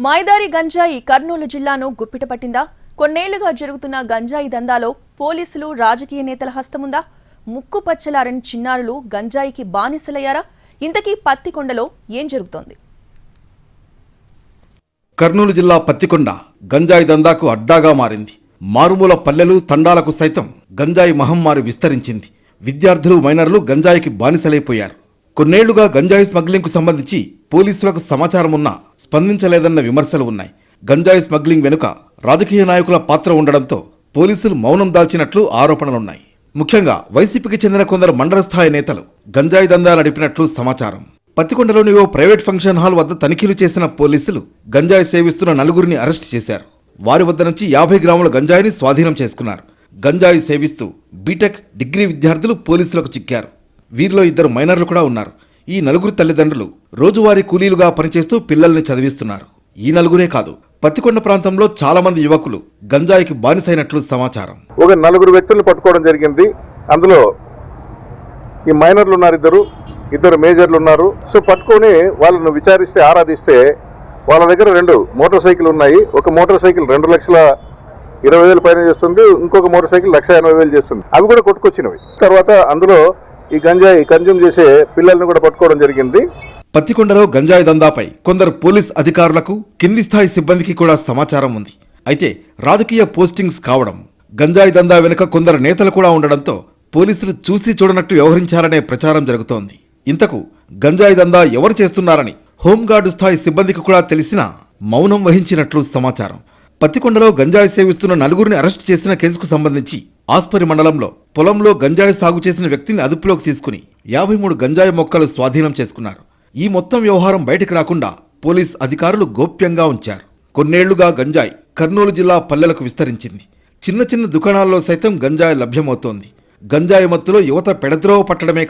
మాయదారి గంజాయి కర్నూలు జిల్లాను గుప్పిట పట్టిందా? కొన్నేళ్లుగా జరుగుతున్న గంజాయి దందాలో పోలీసులు, రాజకీయ నేతల హస్తముందా? ముక్కు పచ్చలారని చిన్నారులు గంజాయికి బానిసలయ్యారా? ఇంతకీ పత్తికొండలో ఏం జరుగుతోంది? కర్నూలు జిల్లా పత్తికొండ గంజాయి దందాకు అడ్డాగా మారింది. మారుమూల పల్లెలు, తండాలకు సైతం గంజాయి మహమ్మారి విస్తరించింది. విద్యార్థులు, మైనర్లు గంజాయికి బానిసలైపోయారు. కొన్నేళ్లుగా గంజాయి స్మగ్లింగ్కు సంబంధించి పోలీసులకు సమాచారం ఉన్నా స్పందించలేదన్న విమర్శలు ఉన్నాయి. గంజాయి స్మగ్లింగ్ వెనుక రాజకీయ నాయకుల పాత్ర ఉండడంతో పోలీసులు మౌనం దాల్చినట్లు ఆరోపణలున్నాయి. ముఖ్యంగా వైసీపీకి చెందిన కొందరు మండల స్థాయి నేతలు గంజాయి దందా నడిపినట్లు సమాచారం. పత్తికొండలోని ఓ ప్రైవేట్ ఫంక్షన్ హాల్ వద్ద తనిఖీలు చేసిన పోలీసులు గంజాయి సేవిస్తున్న నలుగురిని అరెస్టు చేశారు. వారి వద్ద నుంచి 50 గ్రాముల గంజాయిని స్వాధీనం చేసుకున్నారు. గంజాయి సేవిస్తూ బీటెక్, డిగ్రీ విద్యార్థులు పోలీసులకు చిక్కారు. వీరిలో 2 మైనర్లు కూడా ఉన్నారు. ఈ నలుగురు తల్లిదండ్రులు రోజువారీ కూలీలుగా పనిచేస్తూ పిల్లల్ని చదివిస్తున్నారు. ఈ నలుగురే కాదు, పత్తికొండ ప్రాంతంలో చాలా మంది యువకులు గంజాయికి బానిసైనట్లు సమాచారం. ఒక 4 వ్యక్తులను పట్టుకోవడం జరిగింది. అందులో ఈ మైనర్లు ఉన్నారు, ఇద్దరు మేజర్లు ఉన్నారు. సో పట్టుకొని వాళ్ళను విచారిస్తే, ఆరాధిస్తే వాళ్ళ దగ్గర 2 మోటార్ సైకిల్ ఉన్నాయి. ఒక మోటార్ సైకిల్ 2,20,000 పైన చేస్తుంది, ఇంకొక మోటార్ సైకిల్ 1,80,000 చేస్తుంది. అవి కూడా కొట్టుకొచ్చినవి. తర్వాత అందులో ఈ గంజాయి కన్జ్యూమ్ చేసే పిల్లల్ని కూడా పట్టుకోవడం జరిగింది. పత్తికొండలో గంజాయి దందాపై కొందరు పోలీస్ అధికారులకు, కింది స్థాయి సిబ్బందికి కూడా సమాచారం ఉంది. అయితే రాజకీయ పోస్టింగ్స్ కావడం, గంజాయి దందా వెనుక కొందరు నేతలు కూడా ఉండడంతో పోలీసులు చూసి చూడనట్టు వ్యవహరించారనే ప్రచారం జరుగుతోంది. ఇంతకు గంజాయి దందా ఎవరు చేస్తున్నారని హోంగార్డు స్థాయి సిబ్బందికి కూడా తెలిసినా మౌనం వహించినట్లు సమాచారం. పత్తికొండలో గంజాయి సేవిస్తున్న నలుగురిని అరెస్టు చేసిన కేసుకు సంబంధించి ఆస్పరి మండలంలో పొలంలో గంజాయి సాగు చేసిన వ్యక్తిని అదుపులోకి తీసుకుని 53 గంజాయి మొక్కలు స్వాధీనం చేసుకున్నారు. ఈ మొత్తం వ్యవహారం బయటకు రాకుండా పోలీస్ అధికారులు గోప్యంగా ఉంచారు. కొన్నేళ్లుగా గంజాయి కర్నూలు జిల్లా పల్లెలకు విస్తరించింది. చిన్న చిన్న దుకాణాల్లో సైతం గంజాయి లభ్యమవుతోంది. గంజాయి మత్తులో యువత పెడద్రోవ పట్టడమే